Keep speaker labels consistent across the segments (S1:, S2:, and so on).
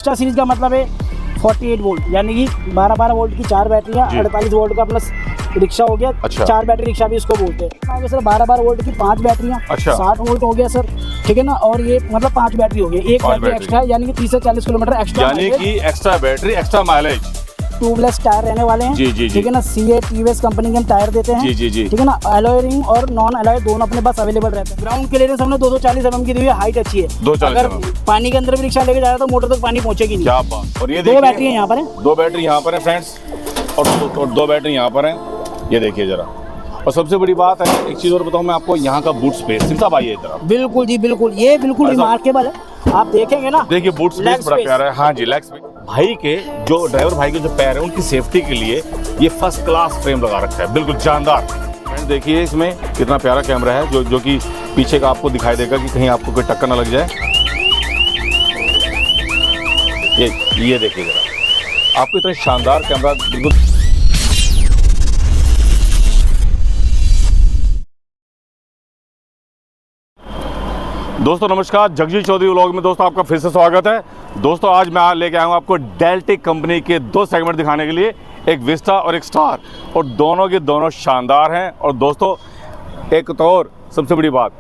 S1: Extra series का मतलब है 48 वोल्ट, यानी कि 12 वोल्ट की 4 बैटरियाँ, 48 वोल्ट का प्लस रिक्शा हो गया। अच्छा। 4 बैटरी रिक्शा भी इसको बोलते हैं। आगे सर 12 वोल्ट की 5 बैटरियाँ। अच्छा। 60 वोल्ट हो गया सर, ठीक है ना। और ये मतलब 5 बैटरी हो गई, एक बैटरी एक्स्ट्रा, यानी कि 30 से 40 किलोमीटर एक्स्ट्रा,
S2: यानी कि extra battery, extra mileage.
S1: Tubeless tyre रहने वाले हैं। जी, ठीक है ना। सीए टीवीएस कंपनी के हम टायर देते हैं। जी, ठीक है ना। एलॉय रिंग और नॉन एलॉय दोनों अपने पास अवेलेबल रहते हैं। ग्राउंड क्लियरेंस हमने 240 mm की दी हुई है, हाइट अच्छी है। 240 अगर पानी के अंदर भी रिक्शा लेके जा रहा तो मोटर तक पानी पहुंचेगी नहीं।
S2: क्या बात। और ये
S1: 2 बैटरी यहाँ पर है,
S2: 2 बैटरी यहाँ पर है फ्रेंड्स, और 2 बैटरी यहाँ पर है। ये देखिए जरा। और सबसे बड़ी बात है, एक चीज और बताऊं मैं आपको, यहाँ का बूट स्पेस। सिंह साहब आइए इधर।
S1: बिल्कुल जी बिल्कुल, ये बिल्कुल रिमार्केबल है। आप देखेंगे ना, देखिए
S2: बूट स्पेस बड़ा प्यारा है। हाँ जी, लेग स्पेस। भाई के जो ड्राइवर भाई के जो पैर है, उनकी सेफ्टी के लिए ये फर्स्ट क्लास फ्रेम लगा रखा है, बिल्कुल जानदार। फ्रेंड्स देखिए इसमें कितना प्यारा कैमरा है, जो कि पीछे का आपको दिखाई देगा कि कहीं आपको कोई टक्कर ना लग जाए। ये देखिए जरा, आपको इतना शानदार कैमरा बिल्कुल। दोस्तों नमस्कार, जगजीत चौधरी व्लॉग में दोस्तों आपका फिर से स्वागत है। दोस्तों आज मैं लेके आया हूँ आपको डेल्टिक कंपनी के 2 सेगमेंट दिखाने के लिए, एक विस्टा और एक स्टार, और दोनों के दोनों शानदार हैं। और दोस्तों एक तो और सबसे बड़ी बात,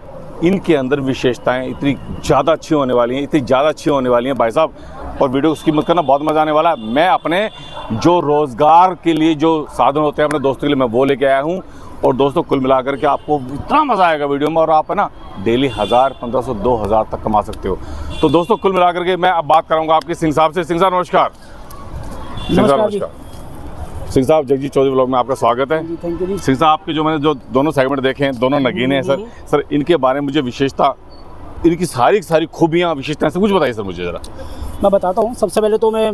S2: इनके अंदर विशेषताएं इतनी ज़्यादा अच्छी होने वाली हैं, इतनी ज़्यादा अच्छी होने वाली हैं भाई साहब, और वीडियो उसकी मत करना, बहुत मज़ा आने वाला है। मैं अपने जो रोज़गार के लिए जो साधन होते हैं अपने दोस्तों के लिए, मैं वो लेके आया हूँ। और दोस्तों कुल मिलाकर के आपको इतना मज़ा आएगा वीडियो में, और आप है ना डेली 1000, 1500, 2000 तक कमा सकते हो। तो दोस्तों कुल मिलाकर के मैं अब बात करूँगा आपके सिंह साहब से। सिंह साहब नमस्कार। नमस्कार सिंह साहब, जगजीत चौधरी व्लॉग में आपका स्वागत है।
S1: Thank you.
S2: सिंह साहब आपके जो मैंने जो दोनों सेगमेंट देखे हैं, दोनों नगीने हैं सर, इनके बारे में मुझे विशेषता, इनकी सारी खूबियाँ विशेषताएं सब कुछ बताइए सर मुझे ज़रा।
S1: मैं बताता हूँ। सबसे पहले तो मैं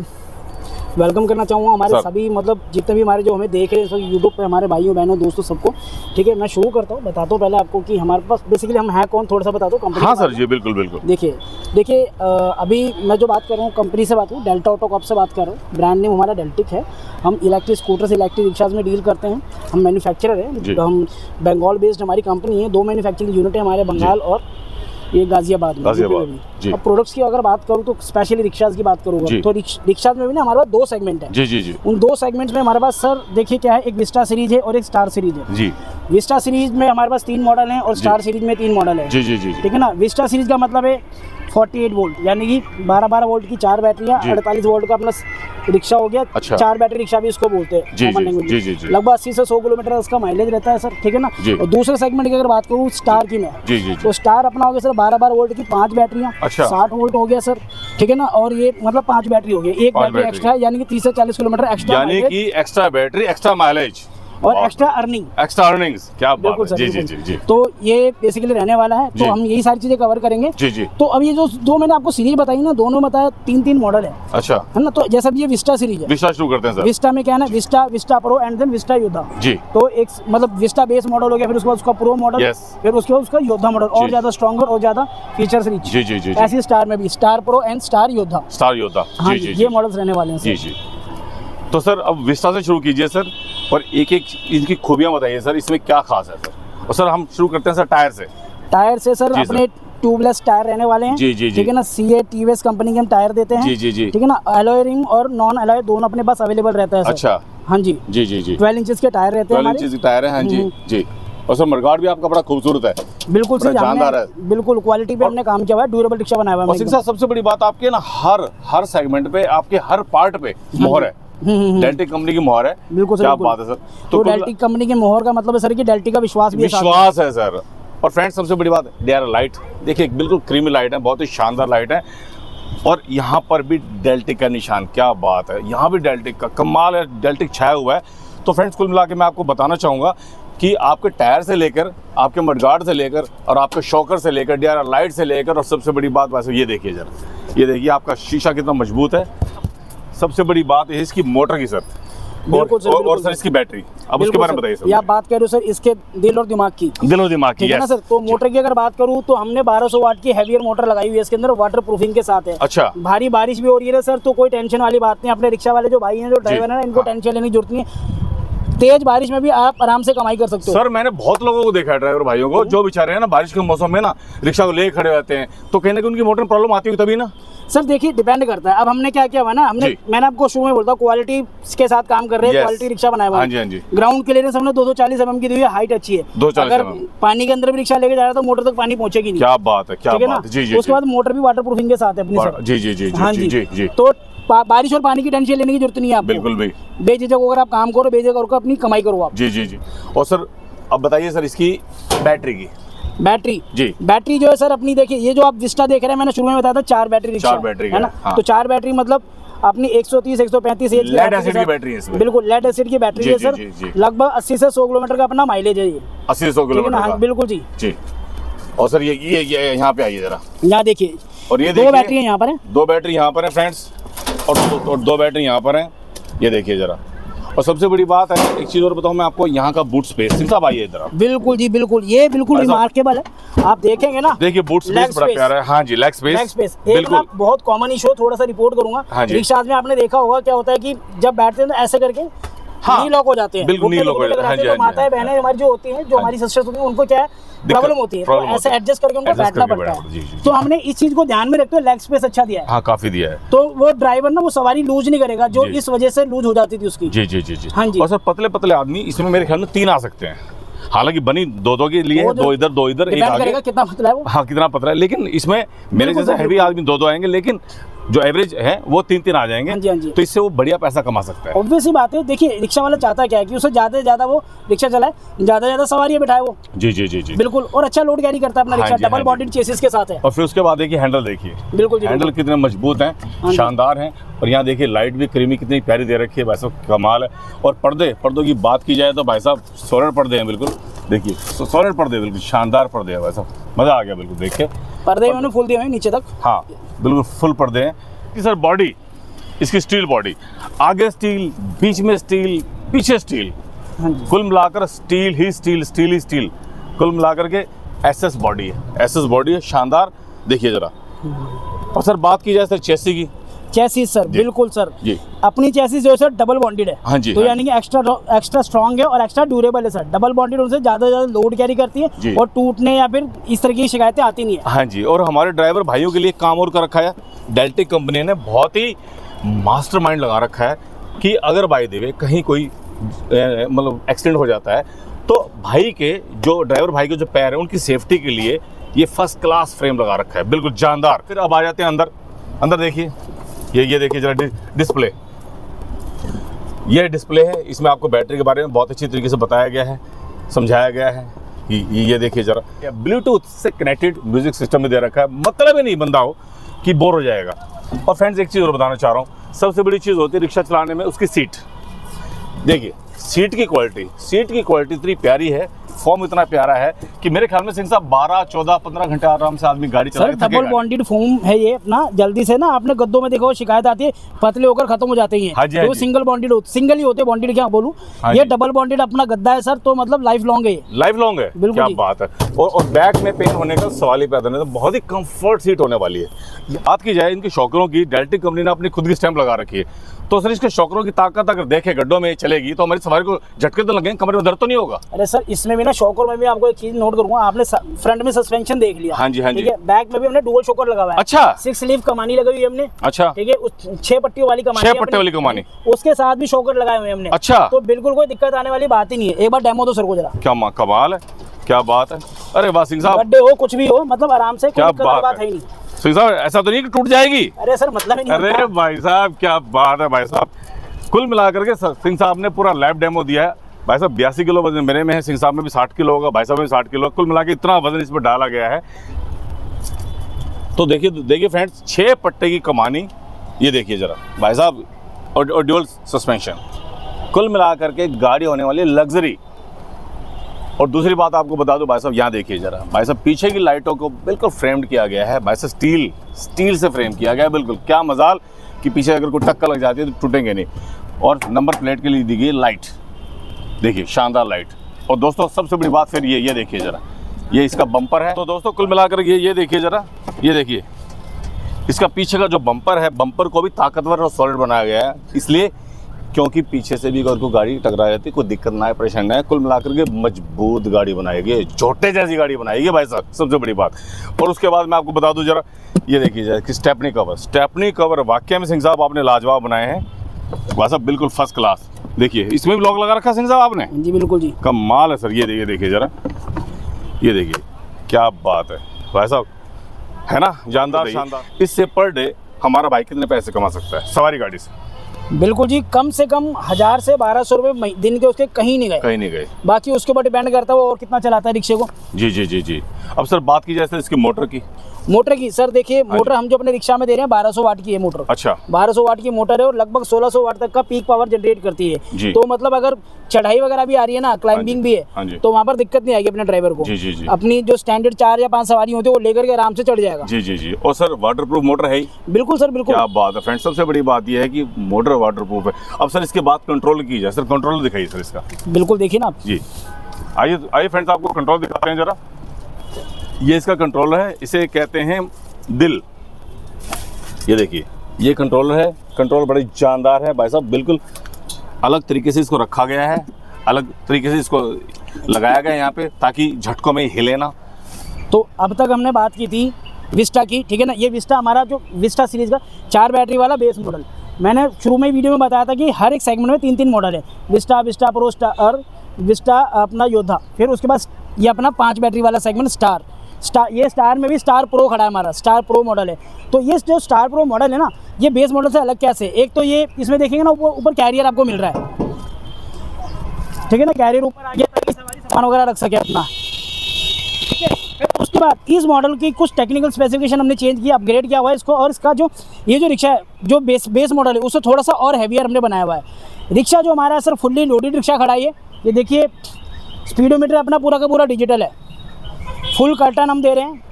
S1: वेलकम करना चाहूँगा हमारे सभी, मतलब जितने भी हमारे जो हमें देख रहे हैं यूट्यूब पे, हमारे भाइयों बहनों दोस्तों सबको। ठीक है, मैं शुरू करता हूँ, बताता हूँ पहले आपको कि हमारे पास बेसिकली हम हैं कौन, थोड़ा सा बता दो कंपनी।
S2: हाँ सर जी, बिल्कुल बिल्कुल।
S1: देखिए अभी मैं जो बात कर रहा हूँ कंपनी से बात करूँ, डेल्टा ऑटो कॉप से बात कर रहा हूँ। ब्रांड नेम हमारा डेल्टिक है। हम इलेक्ट्रिक स्कूटर्स, इलेक्ट्रिक रिक्शाज में डील करते हैं। हम मैन्युफैक्चरर हैं, हम बंगाल बेस्ड हमारी कंपनी है। 2 मैन्युफैक्चरिंग यूनिट है हमारे, बंगाल और ये गाजियाबाद में। अब प्रोडक्ट्स की अगर बात करूँ तो स्पेशली रिक्शाज की बात करूँगा तो रिक्शाज में भी ना हमारे पास 2 सेगमेंट है। जी। उन 2 सेगमेंट्स में हमारे पास सर देखिए क्या है, एक विस्टा सीरीज है और एक स्टार सीरीज है। जी। विस्टा सीरीज में हमारे पास 3 मॉडल हैं और स्टार सीरीज में 3 मॉडल है। जी। ठीक है ना। विस्टा सीरीज का मतलब है 48 वोल्ट, यानी कि 12 वोल्ट की 4 बैटरियाँ, 48 वोल्ट का प्लस रिक्शा हो गया। अच्छा। 4 बैटरी रिक्शा भी इसको बोलते हैं कॉमन लैंग्वेज में। लगभग 80 से 100 किलोमीटर उसका माइलेज रहता है सर, ठीक है ना। और दूसरे सेगमेंट की अगर बात करूँ स्टार की मैं, तो स्टार अपना हो गया सर 12 वोल्ट की 5 बैटरियाँ। 60 वोल्ट हो गया सर, ठीक है ना। और ये मतलब 5 बैटरी हो गई, एक बैटरी एक्स्ट्रा, यानी कि 30 से 40 किलोमीटर एक्स्ट्रा,
S2: यानी कि एक्स्ट्रा बैटरी, एक्स्ट्रा माइलेज
S1: और एक्स्ट्रा अर्निंग्स। क्या बात है। जी। तो ये बेसिकली रहने वाला है, तो हम यही सारी चीजें कवर करेंगे। जी। तो अब ये जो 2 मैंने आपको सीरीज बताई ना, दोनों बताया 3 मॉडल है। अच्छा, है ना। तो जैसा भी ये विस्टा सीरीज है, विस्टा शुरू करते हैं सर। विस्टा में क्या है ना, Vista Pro and then Vista Yoddha. जी। तो एक मतलब विस्टा बेस मॉडल हो गया, फिर उसके बाद उसका प्रो मॉडल, फिर उसके बाद उसका योद्धा मॉडल, और ज्यादा स्ट्रॉन्गर और ज्यादा फीचर्स रिच। जी। ऐसी स्टार में भी स्टार प्रो एंड स्टार योद्धा। ये मॉडल्स रहने वाले हैं। जी।
S2: तो सर अब विस्टा से शुरू कीजिए सर, और एक इनकी खूबियां बताइए सर, इसमें क्या खास है सर। और सर हम शुरू करते हैं सर टायर से सर अपने ट्यूबलेस टायर रहने वाले हैं। जी। ठीक है ना। सीए टीवीएस कंपनी के हम टायर देते हैं। जी। ठीक है ना। एलॉय रिंग और नॉन एलॉय दोनों अपने पास अवेलेबल रहता है सर। अच्छा। हाँ जी। 12 इंचेस के टायर रहते हैं, 12 इंचेस के टायर है। हाँ जी। और सर मडगार्ड भी आपका बड़ा खूबसूरत है,
S1: बिल्कुल सर, जानदार है, बिल्कुल क्वालिटी पे हमने काम किया हुआ है, ड्यूरेबल रिक्शा बनाया हुआ है।
S2: और सबसे बड़ी बात आपके ना हर सेगमेंट पे, आपके हर पार्ट पे मोहर है, डेल्टिक कंपनी की मोहर है। बिल्कुल सर, क्या बात है सर।
S1: तो डेल्टिक कंपनी की मोहर का मतलब है सर कि डेल्टिक का विश्वास
S2: है सर। और फ्रेंड्स सबसे बड़ी बात है लाइट, देखिए बिल्कुल क्रीमी लाइट है, बहुत ही शानदार लाइट है। और यहाँ पर भी डेल्टिक का निशान, क्या बात है, यहाँ भी डेल्टिक का कमाल है, डेल्टिक छाया हुआ है। तो फ्रेंड्स कुल मिला के मैं आपको बताना चाहूँगा कि आपके टायर से लेकर, आपके मडगार्ड से लेकर, और आपके शॉकर से लेकर, DRL लाइट से लेकर, और सबसे बड़ी बात वैसे ये देखिए जरा, ये देखिए आपका शीशा कितना मजबूत है। सबसे बड़ी बात है इसकी मोटर की सर, और सर इसकी बैटरी। अब उसके बारे में बताइए सर।
S1: आप बात कर रहे हो सर इसके दिल और दिमाग की, है ना सर। तो मोटर की अगर बात करूँ तो हमने 1200 वाट की हैवियर मोटर लगाई हुई है इसके अंदर, वाटर प्रूफिंग के साथ है। अच्छा। भारी बारिश भी हो रही है सर, तो कोई टेंशन वाली बात नहीं। अपने रिक्शा वाले जो भाई हैं, जो ड्राइवर है, इनको टेंशन लेने की जरूरत नहीं है। तेज बारिश में भी आप आराम से कमाई कर सकते हो।
S2: सर मैंने बहुत लोगों को देखा है, ड्राइवर भाइयों को, जो बेचारे हैं ना बारिश के मौसम में ना रिक्शा को ले खड़े रहते हैं, तो कहीं ना कहीं उनकी मोटर में प्रॉब्लम आती होगी तभी ना।
S1: सर देखिए डिपेंड करता है, अब हमने क्या किया हुआ ना, मैंने आपको शुरू में बोलता हूँ क्वालिटी के साथ काम कर रहे हैं, क्वालिटी रिक्शा बनाया हुआ है। ग्राउंड क्लियरेंस हमने 240 mm की दी हुई है, हाइट अच्छी है। 240 अगर पानी के अंदर भी रिक्शा लेके जा रहा है तो मोटर तक पानी पहुंचेगी नहीं।
S2: क्या बात है, क्या बात है। जी जी।
S1: उसके बाद मोटर भी वाटर प्रूफिंग के साथ है अपनी सर।
S2: जी जी जी। हाँ जी।
S1: तो बारिश और पानी की टेंशन लेने की जरूरत नहीं है आपको।
S2: बिल्कुल भाई,
S1: बेझिझक होकर आप काम करो, बेझिझक होकर अपनी कमाई करो आप।
S2: जी जी जी। और सर अब बताइए सर इसकी बैटरी की।
S1: बैटरी
S2: जी,
S1: बैटरी जो है सर अपनी, देखिए ये जो आप विस्टा देख रहे हैं, मैंने शुरू में बताया था 4 बैटरी रिक्शा,
S2: 4 बैटरी
S1: है ना।
S2: हाँ।
S1: तो 4 बैटरी मतलब अपनी 130 135 एच
S2: लेड एसिड की बैटरी है इसमें।
S1: बिल्कुल लेड एसिड की बैटरी है सर। लगभग 80 से 100 किलोमीटर का अपना माइलेज है ये। 80 से 100 किलोमीटर का, बिल्कुल जी
S2: जी। और सर ये यहाँ पे आइए जरा,
S1: यहाँ देखिए,
S2: और ये
S1: 2 बैटरी यहाँ पर है,
S2: 2 बैटरी यहाँ पर है फ्रेंड्स, और 2 बैटरी यहाँ पर है, ये देखिए जरा। और सबसे बड़ी बात है, एक चीज और बताऊं मैं आपको, यहाँ का बूट स्पेस। सिंह साहब आइए इधर।
S1: बिल्कुल जी बिल्कुल, ये बिल्कुल रिमार्केबल है। आप देखेंगे ना,
S2: देखिए बूट स्पेस बड़ा प्यारा है। हाँ जी, लेग स्पेस
S1: बिल्कुल। बहुत कॉमन इशू थोड़ा सा रिपोर्ट करूंगा। रिक्शा में आपने देखा होगा क्या होता है कि जब बैठते हैं तो ऐसे करके नी लॉक हो जाते हैं।
S2: बिल्कुल नी लॉक हो जाते हैं।
S1: तो माताएं बहनें हमारी जो होती हैं, जो हमारी सिस्टर्स होती हैं, उनको क्या है प्रॉब्लम होती है, तो ऐसे एडजस्ट करके उनको बैठना पड़ता है। तो हमने इस चीज को ध्यान में रखते हुए लेग स्पेस अच्छा दिया है।
S2: हाँ काफी दिया है।
S1: तो वो ड्राइवर ना वो सवारी लूज नहीं करेगा, जो इस वजह से लूज हो जाती थी उसकी।
S2: जी जी जी जी।
S1: हाँ जी।
S2: और सर पतले पतले आदमी इसमें मेरे ख्याल में 3 आ सकते हैं। हालांकि बनी 2 के लिए, 2 इधर 2 इधर, एक आगे।
S1: कितना पतला है वो।
S2: हाँ कितना पतला है, लेकिन इसमें मेरे जैसे हैवी आदमी 2 आएंगे, लेकिन जो एवरेज है वो 3 आ जाएंगे।
S1: हाँ जी, हाँ जी।
S2: तो इससे वो बढ़िया पैसा कमा सकता है।
S1: ऑब्वियस ही बात है। देखिए रिक्शा वाला चाहता क्या है कि उसे ज्यादा से ज्यादा वो रिक्शा चलाए, ज्यादा से ज्यादा सवारी बिठाए वो।
S2: जी जी जी जी
S1: बिल्कुल, और अच्छा लोड कैरी करता है अपना रिक्शा, डबल बॉडीड चेसिस के साथ है।
S2: और फिर उसके बाद देखिए हैंडल, देखिए
S1: बिल्कुल
S2: हैंडल कितने मजबूत हैं, शानदार हैं। और यहाँ देखिए लाइट भी क्रीमी कितनी प्यारी दे रखी है, भाई साहब कमाल है। और पर्दों की बात की जाए तो भाई साहब सोलर पर्दे हैं, बिल्कुल देखिए सोलर पर्दे, बिल्कुल शानदार पर्दे हैं भाई साहब, मजा आ गया बिल्कुल देख के।
S1: पर्दे मैंने फुल दिए हैं नीचे तक।
S2: हाँ बिल्कुल फुल पर्दे हैं। सर बॉडी इसकी स्टील बॉडी, आगे स्टील, बीच में स्टील, पीछे स्टील, कुल मिलाकर स्टील ही स्टील, कुल मिलाकर के एसएस बॉडी है, शानदार। देखिए जरा। और सर बात की जाए सर चेसी की।
S1: चेसिस सर बिल्कुल सर जी, अपनी चेसिस जो है सर डबल बॉन्डेड है।
S2: हाँ जी।
S1: तो यानी कि एक्स्ट्रा स्ट्रॉन्ग है और एक्स्ट्रा ड्यूरेबल है सर। डबल बॉन्डेड उनसे ज्यादा लोड कैरी करती है और टूटने या फिर इस तरह की शिकायतें आती नहीं है।
S2: हाँ जी। और हमारे ड्राइवर भाइयों के लिए काम और कर रखा है डेल्टिक कंपनी ने, बहुत ही मास्टरमाइंड लगा रखा है कि अगर बाय द वे कहीं कोई मतलब एक्सीडेंट हो जाता है तो भाई के जो ड्राइवर भाई के जो पैर हैं उनकी सेफ्टी के लिए ये फर्स्ट क्लास फ्रेम लगा रखा है, बिल्कुल जानदार। फिर अब आ जाते हैं अंदर देखिए, ये देखिए जरा डिस्प्ले, ये डिस्प्ले है। इसमें आपको बैटरी के बारे में बहुत अच्छी तरीके से बताया गया है, समझाया गया है। ये देखिए जरा, ब्लूटूथ से कनेक्टेड म्यूजिक सिस्टम में दे रखा है, मतलब ही नहीं बंदा हो कि बोर हो जाएगा। और फ्रेंड्स एक चीज़ और बताना चाह रहा हूँ, सबसे बड़ी चीज़ होती है रिक्शा चलाने में उसकी सीट। देखिए सीट की क्वालिटी इतनी प्यारी है, फॉर्म इतना प्यारा है कि मेरे ख्याल में सिंह साहब 12, 14, 15 घंटे आराम से आदमी गाड़ी चला।
S1: डबल बॉन्डेड फोम है ये अपना, जल्दी से ना आपने गद्दों में देखो शिकायत आती है पतले होकर खत्म हो जाते हैं।
S2: हाँ जी,
S1: तो सिंगल बॉन्डेड सिंगल ही होते हैं, बॉन्डेड क्या बोलूं। ये डबल बॉन्डेड अपना गद्दा है सर, तो मतलब लाइफ लॉन्ग है,
S2: लाइफ लॉन्ग है। क्या बात है। और बैक में पेन होने का सवाल ही पैदा नहीं, तो बहुत ही कंफर्ट सीट होने वाली है। बात की जाए इनकी शॉकरों की, डेल्टिक कंपनी ने अपनी खुद की स्टैंप लगा रखी है, तो सर इसके शॉकरों की ताकत अगर देखे गड्ढों में चलेगी तो हमारी सवारी को झटके तो लगेंगे, कमरे में दर्द तो नहीं होगा। अरे
S1: सर इसमें भी ना शॉकर में भी आपको एक चीज नोट करूंगा, आपने फ्रंट में सस्पेंशन देख लिया।
S2: हाँ जी, हाँ जी।
S1: ठीक है, बैक में भी हमने डुअल शॉकर लगा हुआ है।
S2: अच्छा।
S1: 6 लीफ कमानी लगी हुई है हमने।
S2: अच्छा।
S1: ठीक है, 6 पट्टियों वाली कमानी,
S2: 6 पट्टे वाली कमानी,
S1: उसके साथ भी शॉकर लगाए हुए हमने।
S2: अच्छा।
S1: तो बिल्कुल कोई दिक्कत आने वाली बात ही नहीं है। एक बार डेमो दो सर को जरा।
S2: क्या कमाल है, क्या बात है। अरे वाह सिंह साहब,
S1: बर्थडे हो कुछ भी हो, मतलब आराम से,
S2: क्या
S1: बात है नहीं।
S2: सिंह साहब ऐसा तो नहीं कि टूट जाएगी?
S1: अरे सर मतलब ही नहीं।
S2: अरे भाई साहब क्या बात है भाई साहब। कुल मिलाकर के सिंह साहब ने पूरा लैब डेमो दिया है। भाई साहब 82 किलो वजन मेरे में है, सिंह साहब में भी 60 किलो होगा, भाई साहब में 60 किलो, कुल मिला के इतना वजन इसमें डाला गया है। तो देखिए फ्रेंड्स, 6 पट्टे की कमानी, ये देखिए जरा भाई साहब, और ड्यूल सस्पेंशन, कुल मिलाकर के गाड़ी होने वाली लग्जरी। और दूसरी बात आपको बता दूं भाई साहब, यहाँ देखिए जरा भाई साहब, पीछे की लाइटों को बिल्कुल फ्रेम्ड किया गया है भाई साहब, स्टील से फ्रेम किया गया है बिल्कुल। क्या मजाल कि पीछे अगर कोई टक्कर लग जाती है तो टूटेंगे नहीं। और नंबर प्लेट के लिए दी गई लाइट, देखिए शानदार लाइट। और दोस्तों सबसे बड़ी बात फिर ये देखिए जरा, ये इसका बम्पर है। तो दोस्तों कुल मिलाकर ये देखिए जरा, ये देखिए इसका पीछे का जो बम्पर है, बम्पर को भी ताकतवर और सॉलिड बनाया गया है, इसलिए क्योंकि पीछे से भी अगर कोई गाड़ी टकरा जाती है कोई दिक्कत ना है, परेशानी ना है। कुल मिलाकर के मजबूत गाड़ी बनाएगी, छोटे जैसी गाड़ी बनाएगी भाई साहब, सबसे बड़ी बात। और उसके बाद मैं आपको बता दूं जरा, ये देखिए जरा कि स्टेपनी कवर वाकई में सिंह साहब आपने लाजवाब बनाए हैं भाई साहब, बिल्कुल फर्स्ट क्लास। देखिए इसमें भी लॉक लगा रखा है सिंह साहब आपने?
S1: जी बिल्कुल जी,
S2: कमाल है सर। ये देखिए जरा, ये देखिए क्या बात है भाई साहब, है ना, जानदार शानदार। इससे पर डे हमारा भाई कितने पैसे कमा सकता है सवारी गाड़ी से?
S1: बिल्कुल जी, कम से कम 1000 से 1200 रुपये दिन के उसके कहीं नहीं गए। बाकी उसके ऊपर डिपेंड करता है वो और कितना चलाता है रिक्शे को।
S2: जी। अब सर बात की जाए सर इसकी मोटर की, सर देखिए मोटर हम जो अपने रिक्शा में दे रहे हैं 1200 वाट की है मोटर। अच्छा,
S1: 1200 वाट की मोटर है और लगभग 1600 वाट तक का पीक पावर जनरेट करती है। तो मतलब अगर चढ़ाई वगैरह भी आ रही है ना, क्लाइंबिंग भी है, तो वहाँ पर दिक्कत नहीं आएगी अपने ड्राइवर को।
S2: जी।
S1: अपनी जो स्टैंडर्ड 4 या 5 सवारी होती है वो लेकर के आराम से चढ़ जाएगा।
S2: जी। और सर वाटरप्रूफ मोटर है ही?
S1: बिल्कुल सर, बिल्कुल।
S2: क्या बात है फ्रेंड्स, सबसे बड़ी बात यह है कि मोटर वाटरप्रूफ है। अब सर इसके बाद कंट्रोल की जाए, सर कंट्रोल दिखाइए सर इसका।
S1: बिल्कुल, देखिए ना आप।
S2: जी आइए फ्रेंड्स, आपको कंट्रोल दिखाते हैं जरा। ये इसका कंट्रोलर है, इसे कहते हैं दिल। ये देखिए ये कंट्रोलर है, कंट्रोल बड़ी जानदार है भाई साहब, बिल्कुल अलग तरीके से इसको रखा गया है, अलग तरीके से इसको लगाया गया है यहाँ पे ताकि झटकों में हिले ना।
S1: तो अब तक हमने बात की थी विस्टा की, ठीक है ना। ये विस्टा हमारा जो विस्टा सीरीज़ का 4 बैटरी वाला बेस मॉडल, मैंने शुरू में वीडियो में बताया था कि हर एक सेगमेंट में 3 मॉडल है, विस्टा प्रो, स्टार, विस्टा अपना योद्धा। फिर उसके बाद ये अपना 5 बैटरी वाला सेगमेंट स्टार। ये स्टार में भी स्टार प्रो खड़ा है, हमारा स्टार प्रो मॉडल है। तो ये जो स्टार प्रो मॉडल है ना, ये बेस मॉडल से अलग कैसे? एक तो ये इसमें देखेंगे ना ऊपर कैरियर आपको मिल रहा है, ठीक है ना, कैरियर ऊपर आ गया ताकि सवारी सामान वगैरह रख सके अपना, ठीक है। फिर उसके बाद इस मॉडल की कुछ टेक्निकल स्पेसिफिकेशन हमने चेंज किया, अपग्रेड किया हुआ है इसको। और इसका जो ये जो रिक्शा है, जो बेस मॉडल है, उससे थोड़ा सा और हैवियर हमने बनाया हुआ है। रिक्शा जो हमारा है सर फुल्ली लोडेड रिक्शा खड़ा है ये देखिए, स्पीडोमीटर अपना पूरा का पूरा डिजिटल है, फुल कर्टन हम दे रहे हैं।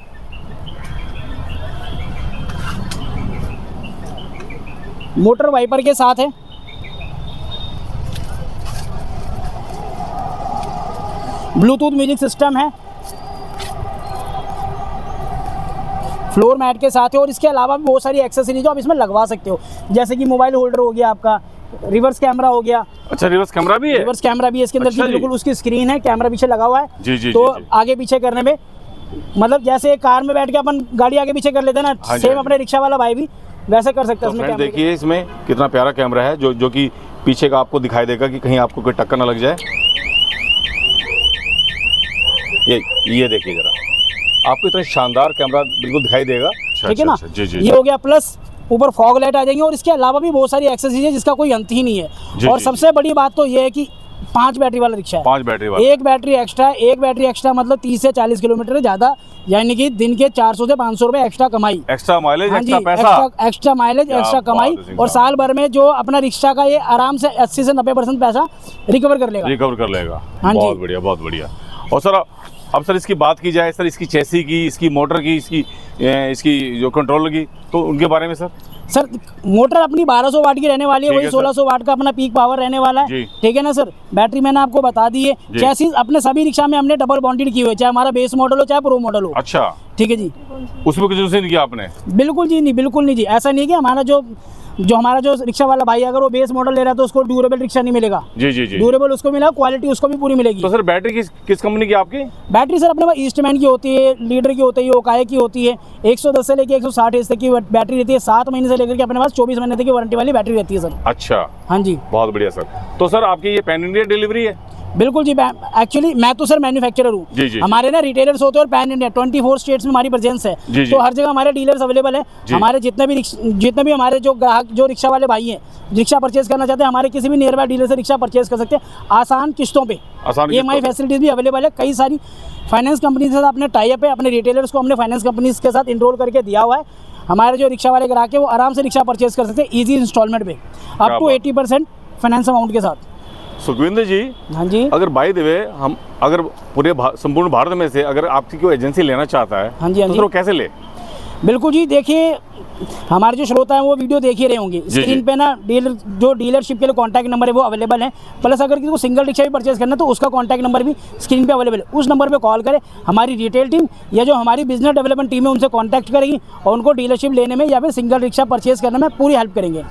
S1: मोटर वाइपर के साथ है, ब्लूटूथ म्यूजिक सिस्टम है, फ्लोर मैट के साथ है। और इसके अलावा भी बहुत सारी एक्सेसरीज जो आप इसमें लगवा सकते हो, जैसे कि मोबाइल होल्डर हो गया आपका, रिवर्स कैमरा हो गया।
S2: अच्छा, रिवर्स कैमरा भी है? रिवर्स
S1: कैमरा भी है इसके अंदर।
S2: अच्छा,
S1: बिल्कुल उसकी स्क्रीन है, कैमरा पीछे लगा हुआ है।
S2: जी।
S1: तो आगे पीछे करने में, मतलब जैसे कार में बैठ के अपन गाड़ी आगे पीछे कर लेते हैं ना, सेम अपने रिक्शा वाला भाई भी वैसे कर सकता है।
S2: तो देखिए इसमें कितना प्यारा कैमरा है जो कि पीछे का आपको दिखाई देगा कि कहीं आपको कोई टक्कर ना लग जाए। ये देखिए जरा, आपको इतना शानदार कैमरा बिल्कुल दिखाई देगा,
S1: ठीक है ना। ये हो गया, प्लस ऊपर फॉग लाइट आ जाएंगी। और इसके अलावा भी बहुत सारी एक्सेसरीज है जिसका कोई अंत ही नहीं है। और सबसे बड़ी बात तो ये है कि 5 बैटरी वाला रिक्शा है।
S2: 5 बैटरी वाला,
S1: एक बैटरी एक्स्ट्रा मतलब 30 से 40 किलोमीटर ज़्यादा, यानी कि दिन के 400 से 500 रुपए एक्स्ट्रा कमाई,
S2: एक्स्ट्रा माइलेज, एक्स्ट्रा पैसा,
S1: एक्स्ट्रा माइलेज, एक्स्ट्रा कमाई। और साल भर में जो अपना रिक्शा का ये आराम से 80 से 90% पैसा रिकवर कर लेगा।
S2: बहुत बढ़िया। और सर अब सर इसकी बात की जाए, सर इसकी चेसी की, इसकी मोटर की, इसकी जो कंट्रोलर की, तो उनके बारे में सर
S1: मोटर अपनी 1200 वाट की रहने वाली है, वही 1600 वाट का अपना पीक पावर रहने वाला है, ठीक है ना सर। बैटरी मैंने आपको बता दी है। चेसिस अपने सभी रिक्शा में हमने डबल बॉन्डेड की हुई है, चाहे हमारा बेस मॉडल हो चाहे प्रो मॉडल हो।
S2: अच्छा, ठीक है जी। उसमें कुछ नहीं किया आपने? बिल्कुल
S1: नहीं जी, ऐसा नहीं है कि हमारा जो हमारा जो रिक्शा वाला भाई अगर वो बेस मॉडल ले रहा है तो उसको ड्यूरेबल रिक्शा नहीं मिलेगा। जी। ड्यूरेबल उसको मिला, क्वालिटी उसको भी पूरी मिलेगी।
S2: तो सर बैटरी किस कंपनी की आपकी?
S1: बैटरी सर अपने पास ईस्टमैन की होती है, लीडर की होती है, ओकाई की होती है। 110 से लेकर 160 तक की बैटरी रहती है। 7 महीने से लेकर के अपने पास 24 महीने तक की वारंटी वाली बैटरी रहती है सर।
S2: अच्छा,
S1: हाँ जी,
S2: बहुत बढ़िया सर। तो सर आपकी ये पैन इंडिया डिलीवरी है?
S1: बिल्कुल जी। एक्चुअली मैं तो सर मैन्युफैक्चरर हूँ, हमारे ना रिटेलर्स होते हैं और पैन इंडिया 24 स्टेट्स में हमारी प्रेजेंस है। तो हर जगह हमारे डीलर्स अवेलेबल है। हमारे जितने भी हमारे जो ग्राहक जो रिक्शा वाले भाई हैं, रिक्शा परचेज करना चाहते हैं, हमारे किसी भी नियर बाय डीलर से रिक्शा परचेज कर सकते हैं आसान किस्तों पे। EMI फैसिलिटीज भी अवेलेबल है। कई सारी फाइनेंस कंपनी के साथ अपने टाई अप है, अपने रिटेलर्स को हमने फाइनेंस कंपनीज के साथ इनरोल करके दिया हुआ है। हमारे जो रिक्शा वाले ग्राहक है वो आराम से रिक्शा परचेज कर सकते हैं ईजी इंस्टॉलमेंट पे, अप टू 80% फाइनेंस अमाउंट के साथ।
S2: सुखविंदर जी,
S1: हाँ जी,
S2: अगर बाय द वे हम अगर पूरे संपूर्ण भारत में से अगर आपकी कोई एजेंसी लेना चाहता है,
S1: हाँ जी,
S2: तो वो कैसे ले?
S1: बिल्कुल जी, देखिए हमारे जो श्रोता हैं वो वीडियो देख ही रहे होंगे, स्क्रीन पे ना डीलरशिप के लिए कॉन्टैक्ट नंबर है वो अवेलेबल है। प्लस अगर किसी को सिंगल रिक्शा भी परचेज करना है तो उसका कॉन्टैक्ट नंबर भी स्क्रीन पे अवेलेबल है। उस नंबर पे कॉल करें, हमारी रिटेल टीम या जो हमारी बिजनेस डेवलपमेंट टीम है उनसे कॉन्टैक्ट करेगी और उनको डीलरशिप लेने में या फिर सिंगल रिक्शा परचेज करने में पूरी हेल्प करेंगे।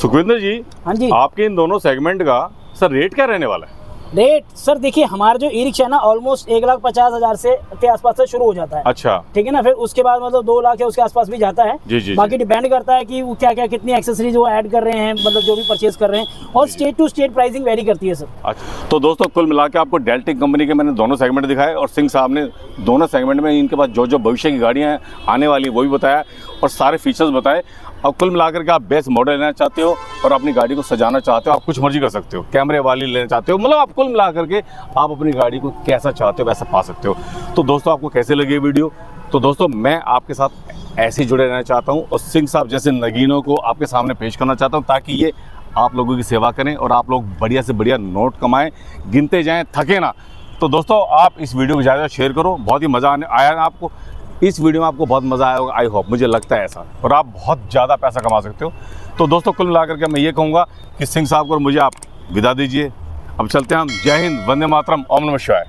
S2: सुखविंदर जी,
S1: हाँ जी।
S2: आपके इन दोनों सेगमेंट का सर रेट क्या रहने वाला है?
S1: रेट सर देखिए, हमारा जो ई रिक्शा है ना ऑलमोस्ट 1,50,000 से के आसपास से शुरू हो जाता है।
S2: अच्छा।
S1: ठीक है ना, फिर उसके बाद मतलब 2 लाख या उसके आसपास भी जाता है।
S2: जी।
S1: बाकी डिपेंड करता है कि वो क्या क्या कितनी एक्सेसरीज वो ऐड कर रहे हैं, मतलब जो भी परचेज कर रहे हैं, और state to state pricing vary करती है सर।
S2: अच्छा, तो दोस्तों कुल मिला के आपको डेल्टिक कंपनी के मैंने दोनों सेगमेंट दिखाए और सिंह साहब ने दोनों सेगमेंट में इनके पास जो जो भविष्य की गाड़ियाँ आने वाली वो भी बताया और सारे फीचर्स बताए। अब कुल मिलाकर के आप बेस्ट मॉडल लेना चाहते हो और अपनी गाड़ी को सजाना चाहते हो, आप कुछ मर्जी कर सकते हो, कैमरे वाली लेना चाहते हो, मतलब आप कुल मिलाकर के आप अपनी गाड़ी को कैसा चाहते हो वैसा पा सकते हो। तो दोस्तों आपको कैसे लगी वीडियो? तो दोस्तों मैं आपके साथ ऐसे ही जुड़े रहना चाहता हूँ और सिंह साहब जैसे नगीनों को आपके सामने पेश करना चाहता हूँ, ताकि ये आप लोगों की सेवा करें और आप लोग बढ़िया से बढ़िया नोट कमाएं, गिनते जाएं, थके ना। तो दोस्तों आप इस वीडियो को ज़्यादा शेयर करो, बहुत ही मज़ा आया ना आपको इस वीडियो में, आपको बहुत मज़ा आया होगा, आई होप, मुझे लगता है ऐसा, और आप बहुत ज़्यादा पैसा कमा सकते हो। तो दोस्तों कुल मिलाकर के मैं ये कहूँगा कि सिंह साहब को मुझे आप विदा दीजिए। अब चलते हैं हम। जय हिंद, वंदे मातरम, ओम नमः शिवाय।